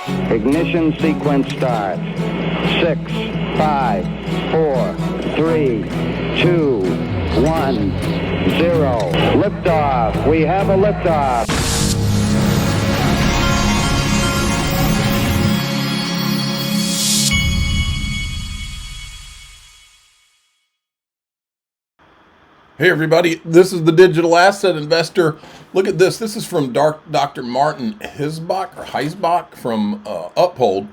Ignition sequence start. 6, 5, 4, 3, 2, 1, 0. Liftoff. We have a liftoff. Hey everybody, this is the Digital Asset Investor. Look at this. This is from Dr. Martin Heisbach from Uphold.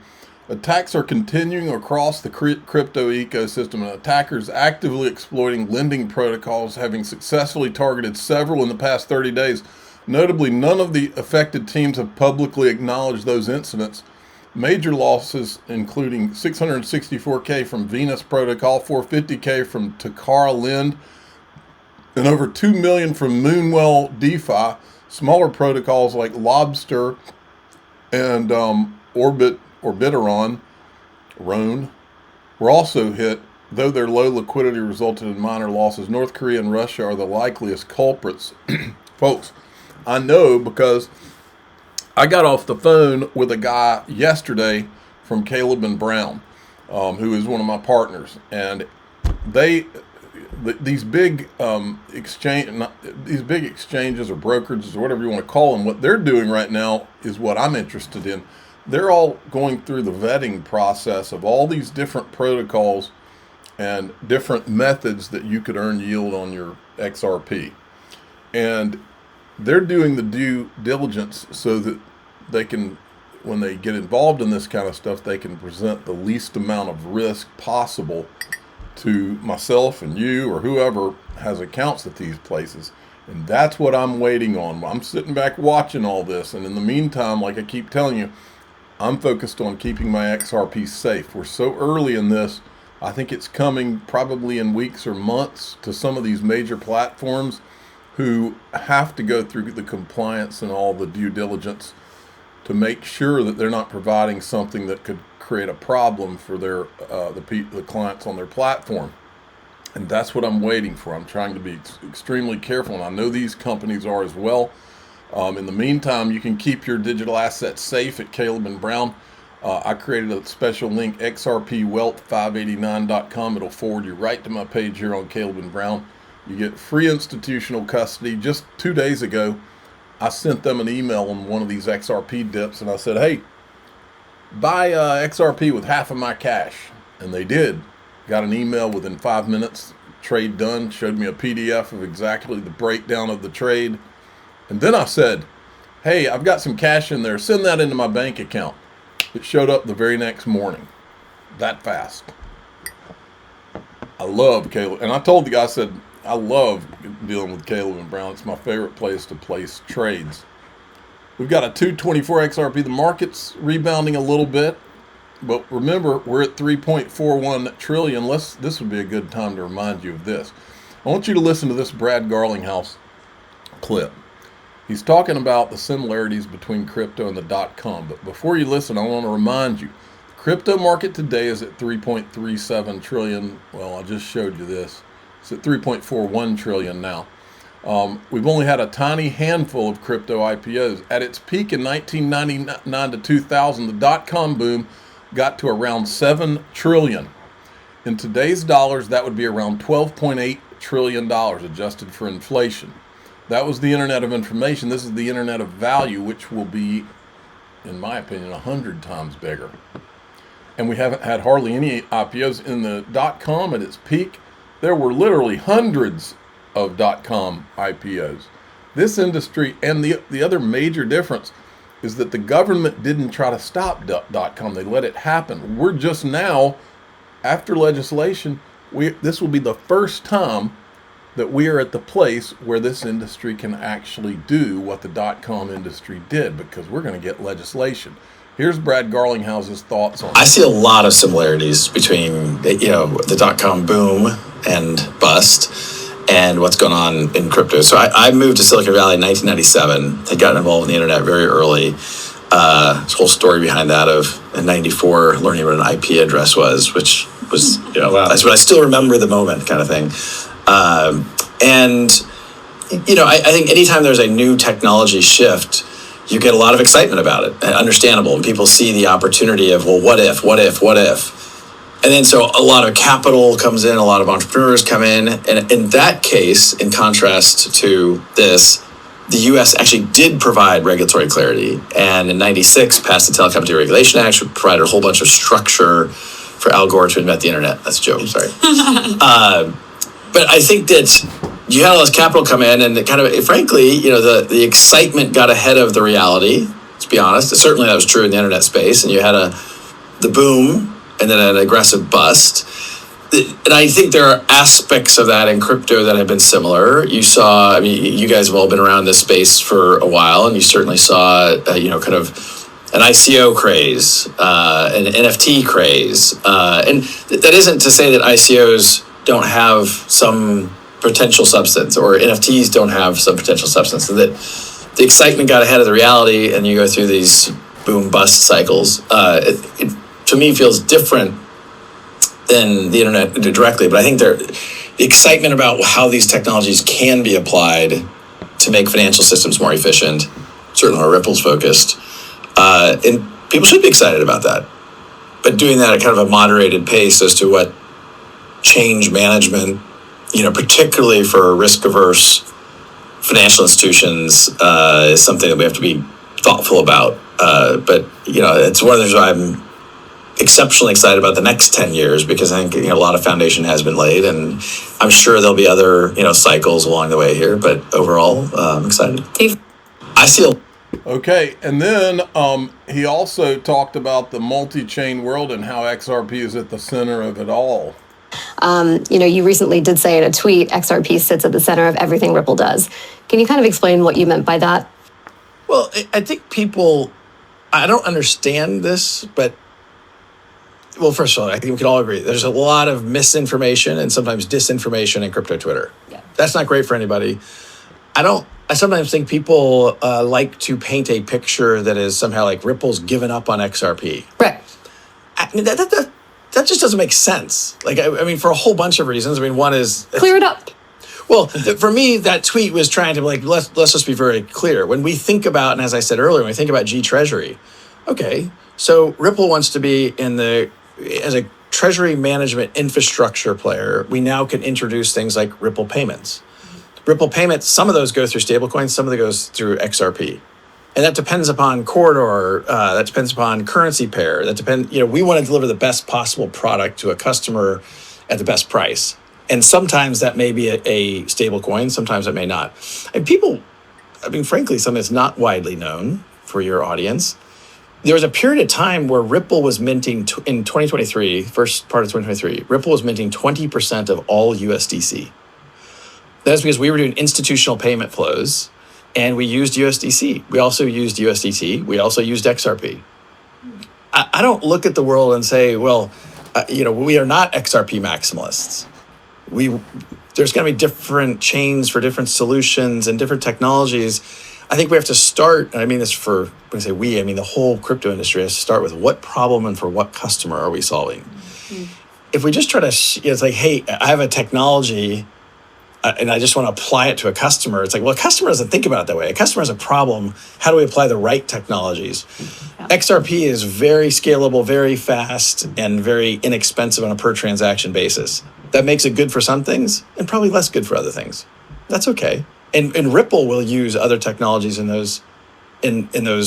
Attacks are continuing across the crypto ecosystem, and attackers actively exploiting lending protocols, having successfully targeted several in the past 30 days. Notably, none of the affected teams have publicly acknowledged those incidents. Major losses including $664K from Venus Protocol, $450K from Takara Lend, and over $2 million from Moonwell DeFi. Smaller protocols like Lobster and Orbiteron were also hit, though their low liquidity resulted in minor losses. North Korea and Russia are the likeliest culprits. Folks, I know because I got off the phone with a guy yesterday from Caleb and Brown, who is one of my partners, and these big exchanges or brokerages or whatever you want to call them, what they're doing right now is what I'm interested in. They're all going through the vetting process of all these different protocols and different methods that you could earn yield on your XRP. And they're doing the due diligence so that they can, when they get involved in this kind of stuff, they can present the least amount of risk possible to myself and you or whoever has accounts at these places. And that's what I'm waiting on. I'm sitting back watching all this, and in the meantime, like I keep telling you, I'm focused on keeping my XRP safe. We're so early in this. I think it's coming probably in weeks or months to some of these major platforms who have to go through the compliance and all the due diligence to make sure that they're not providing something that could create a problem for their the clients on their platform. And that's what I'm waiting for. I'm trying to be extremely careful, and I know these companies are as well. In the meantime, you can keep your digital assets safe at Caleb and Brown. I created a special link, xrpwealth589.com. It'll forward you right to my page here on Caleb and Brown. You get free institutional custody. Just 2 days ago, I sent them an email on one of these XRP dips, and I said, hey, buy XRP with half of my cash. And they did. Got an email within 5 minutes, trade done, showed me a PDF of exactly the breakdown of the trade. And then I said, hey, I've got some cash in there, send that into my bank account. It showed up the very next morning, that fast. I love Caleb, and I told the guy, I said, I love dealing with Caleb and Brown. It's my favorite place to place trades. We've got a 224 XRP. The market's rebounding a little bit, but remember, we're at 3.41 trillion. This would be a good time to remind you of this. I want you to listen to this Brad Garlinghouse clip. He's talking about the similarities between crypto and the .com. But before you listen, I want to remind you, the crypto market today is at 3.37 trillion. Well, I just showed you this. It's at 3.41 trillion now. We've only had a tiny handful of crypto IPOs. At its peak in 1999 to 2000, the .com boom got to around 7 trillion. In today's dollars, that would be around $12.8 trillion adjusted for inflation. That was the Internet of Information. This is the Internet of Value, which will be, in my opinion, 100 times bigger. And we haven't had hardly any IPOs. In the .com at its peak, there were literally hundreds of .com IPOs. This industry, and the other major difference is that the government didn't try to stop .com. They let it happen. We're just now, after legislation, this will be the first time that we are at the place where this industry can actually do what the .com industry did, because we're going to get legislation. Here's Brad Garlinghouse's thoughts on it. I see a lot of similarities between the .com boom and bust and what's going on in crypto. So I moved to Silicon Valley in 1997. I got involved in the internet very early. There's a whole story behind that of in 94 learning what an IP address was, which was, wow. That's what I still remember the moment kind of thing. I think anytime there's a new technology shift, you get a lot of excitement about it, understandable, and people see the opportunity of, well, what if? And then so a lot of capital comes in, a lot of entrepreneurs come in, and in that case, in contrast to this, the U.S. actually did provide regulatory clarity, and in '96 passed the Telecom Deregulation Act, which provided a whole bunch of structure for Al Gore to invent the internet. That's a joke, sorry. But I think that you had all this capital come in, and kind of, frankly, you know, the excitement got ahead of the reality. To be honest, certainly that was true in the internet space, and you had the boom and then an aggressive bust. And I think there are aspects of that in crypto that have been similar. You saw, I mean, you guys have all been around this space for a while, and you certainly saw, you know, kind of an ICO craze, an NFT craze. And that isn't to say that ICOs don't have some potential substance, or NFTs don't have some potential substance. So that the excitement got ahead of the reality, and you go through these boom bust cycles. It to me feels different than the internet directly, but I think the excitement about how these technologies can be applied to make financial systems more efficient, certainly where Ripple's focused, and people should be excited about that. But doing that at kind of a moderated pace as to what change management, you know, particularly for risk-averse financial institutions, is something that we have to be thoughtful about. But, you know, it's one of the reasons why I'm exceptionally excited about the next 10 years, because I think, you know, a lot of foundation has been laid, and I'm sure there'll be other, you know, cycles along the way here, but overall, I'm excited. I see Okay, and then he also talked about the multi-chain world and how XRP is at the center of it all. You know, you recently did say in a tweet, XRP sits at the center of everything Ripple does. Can you kind of explain what you meant by that? Well, I think people, I don't understand this, but, well, first of all, I think we can all agree there's a lot of misinformation and sometimes disinformation in crypto Twitter. Yeah. That's not great for anybody. I sometimes think people like to paint a picture that is somehow like Ripple's given up on XRP. Right. I mean, that just doesn't make sense. Like, I mean, for a whole bunch of reasons. I mean, one is Clear it up. well, for me, that tweet was trying to, like, let's just be very clear. When we think about, and as I said earlier, when we think about G Treasury, okay, so Ripple wants to be as a treasury management infrastructure player, we now can introduce things like Ripple payments. Ripple payments, some of those go through stablecoins, some of them goes through XRP. And that depends upon corridor, that depends upon currency pair, you know, we want to deliver the best possible product to a customer at the best price. And sometimes that may be a stable coin, sometimes it may not. And people, I mean, frankly, something that's not widely known for your audience, there was a period of time where Ripple was minting, in 2023, first part of 2023, Ripple was minting 20% of all USDC. That's because we were doing institutional payment flows, and we used USDC. We also used USDT. We also used XRP. I don't look at the world and say, well, you know, we are not XRP maximalists. There's going to be different chains for different solutions and different technologies. I think we have to start, and I mean this when I say we, I mean the whole crypto industry has to start with what problem and for what customer are we solving? Mm-hmm. If we just try to, it's like, hey, I have a technology and I just want to apply it to a customer. It's like, well, a customer doesn't think about it that way. A customer has a problem. How do we apply the right technologies? Yeah. XRP is very scalable, very fast, and very inexpensive on a per transaction basis. That makes it good for some things and probably less good for other things. That's okay. And Ripple will use other technologies in those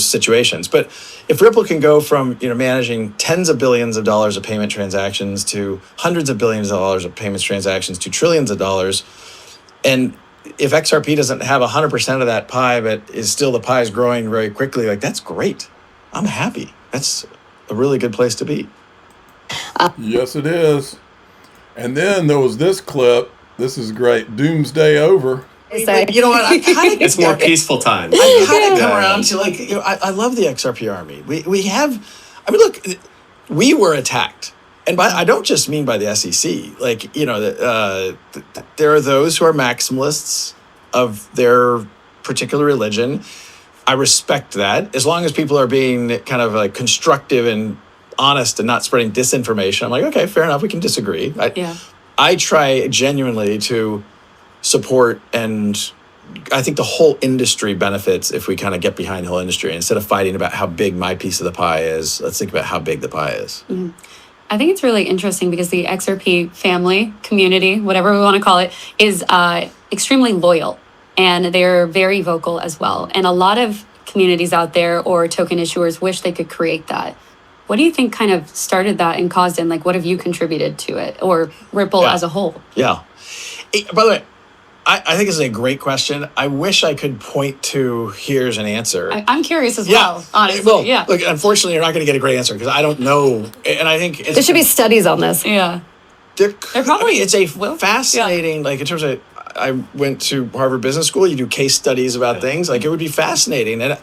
situations. But if Ripple can go from, you know, managing tens of billions of dollars of payment transactions to hundreds of billions of dollars of payments transactions to trillions of dollars, and if XRP doesn't have 100% of that pie, but the pie is growing very quickly, like, that's great. I'm happy. That's a really good place to be. Yes, it is. And then there was this clip. This is great. Doomsday over. You know what? I kind of it's more peaceful times. I kind of come around to, like, you know, I love the XRP army. We have, I mean, look, we were attacked. And I don't just mean by the SEC. Like, you know, there are those who are maximalists of their particular religion. I respect that. As long as people are being kind of like constructive and honest and not spreading disinformation, I'm like, okay, fair enough, we can disagree. I try genuinely to support and I think the whole industry benefits if we kind of get behind the whole industry. Instead of fighting about how big my piece of the pie is, let's think about how big the pie is. Mm-hmm. I think it's really interesting because the XRP family, community, whatever we want to call it, is extremely loyal, and they're very vocal as well. And a lot of communities out there or token issuers wish they could create that. What do you think kind of started that and caused it? And like, what have you contributed to it, or Ripple as a whole? Yeah. By the way, I think it's a great question. I wish I could point to here's an answer. I'm curious as well, honestly. Well, yeah. Look, unfortunately, you're not going to get a great answer because I don't know. And I think There should be studies on this. Yeah. There probably I mean, it's a will. fascinating, like in terms of, I went to Harvard Business School. You do case studies about things. Like it would be fascinating. And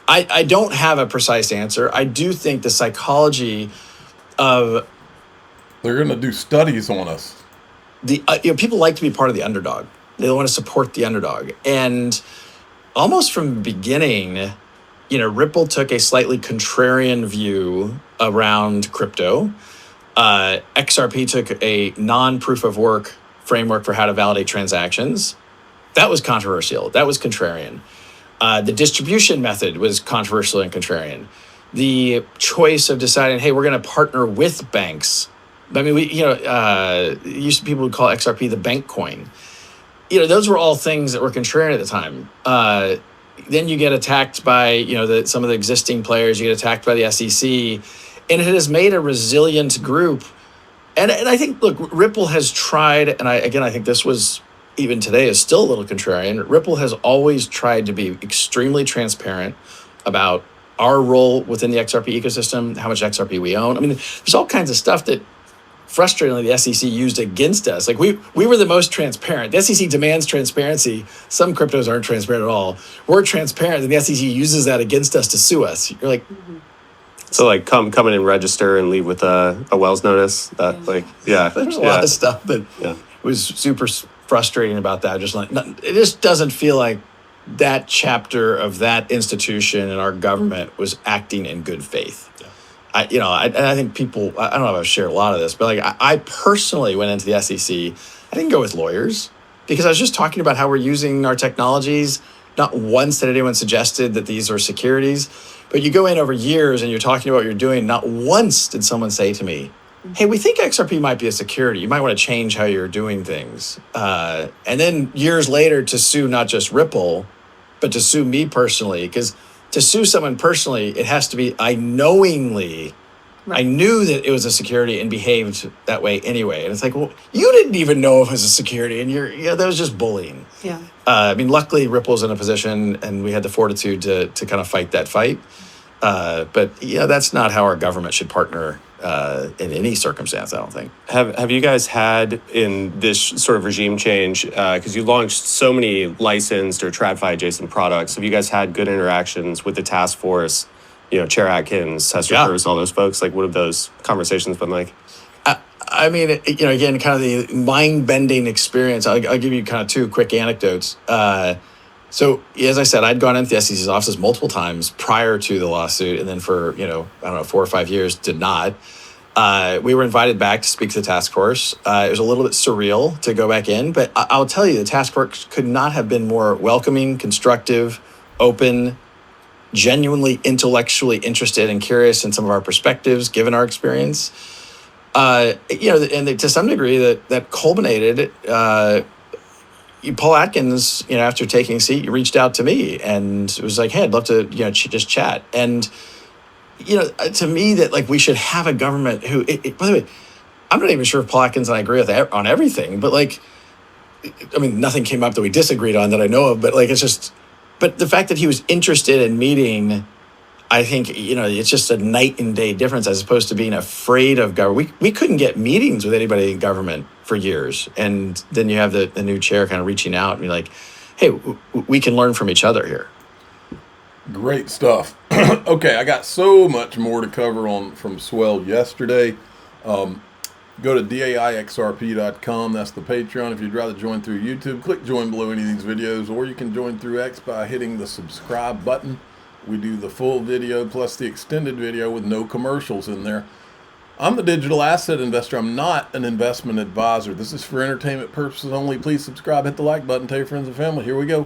I don't have a precise answer. I do think the psychology of They're going to do studies on us. people like to be part of the underdog. They want to support the underdog. And almost from the beginning, Ripple took a slightly contrarian view around crypto. XRP took a non-proof of work framework for how to validate transactions. That was controversial. That was contrarian. The distribution method was controversial and contrarian. The choice of deciding, hey, we're going to partner with banks. I mean, people would call XRP the bank coin. Those were all things that were contrarian at the time. Then you get attacked by, some of the existing players. You get attacked by the SEC, and it has made a resilient group. And I think, look, Ripple has tried, and I think this was even today is still a little contrarian. Ripple has always tried to be extremely transparent about our role within the XRP ecosystem, how much XRP we own. I mean, there's all kinds of stuff that frustratingly the SEC used against us. Like we were the most transparent. The SEC demands transparency. Some cryptos aren't transparent at all. We're transparent, and the SEC uses that against us to sue us. You're like, so like come in and register and leave with a Wells notice. There's a lot of stuff that was super frustrating about that. It just doesn't feel like that chapter of that institution and our government was acting in good faith. Yeah. I think people, I don't know if I've shared a lot of this, but like I personally went into the SEC. I didn't go with lawyers because I was just talking about how we're using our technologies. Not once did anyone suggested that these are securities, but you go in over years and you're talking about what you're doing. Not once did someone say to me, hey, we think XRP might be a security. You might want to change how you're doing things. And then years later to sue not just Ripple, but to sue me personally, because to sue someone personally, it has to be, I knowingly, I knew that it was a security and behaved that way anyway. And it's like, well, you didn't even know it was a security, and that was just bullying. Yeah. Luckily Ripple's in a position, and we had the fortitude to kind of fight that fight. But that's not how our government should partner in any circumstance, I don't think. Have you guys had in this sort of regime change, because you launched so many licensed or TradFi adjacent products, have you guys had good interactions with the task force, Chair Atkins, Hester Peirce, all those folks? Like, what have those conversations been like? I mean, again, kind of the mind-bending experience. I'll give you kind of two quick anecdotes. So, as I said, I'd gone into the SEC's offices multiple times prior to the lawsuit, and then for, 4 or 5 years, did not. We were invited back to speak to the task force. It was a little bit surreal to go back in, but I'll tell you, the task force could not have been more welcoming, constructive, open, genuinely intellectually interested and curious in some of our perspectives, given our experience. And to some degree, that culminated. Paul Atkins, after taking a seat, reached out to me and was like, "Hey, I'd love to, just chat." And to me, that like we should have a government who. By the way, I'm not even sure if Paul Atkins and I agree with on everything, but like, I mean, nothing came up that we disagreed on that I know of. But like, it's just, but the fact that he was interested in meeting, I think it's just a night and day difference as opposed to being afraid of government. We couldn't get meetings with anybody in government for years, and then you have the new chair kind of reaching out and be like, "Hey, we can learn from each other here." Great stuff. Okay, I got so much more to cover from Swell yesterday. Go to daixrp.com. That's the Patreon. If you'd rather join through YouTube, click join below any of these videos, or you can join through X by hitting the subscribe button. We do the full video plus the extended video with no commercials in there. I'm the digital asset investor. I'm not an investment advisor. This is for entertainment purposes only. Please subscribe, hit the like button, tell your friends and family. Here we go.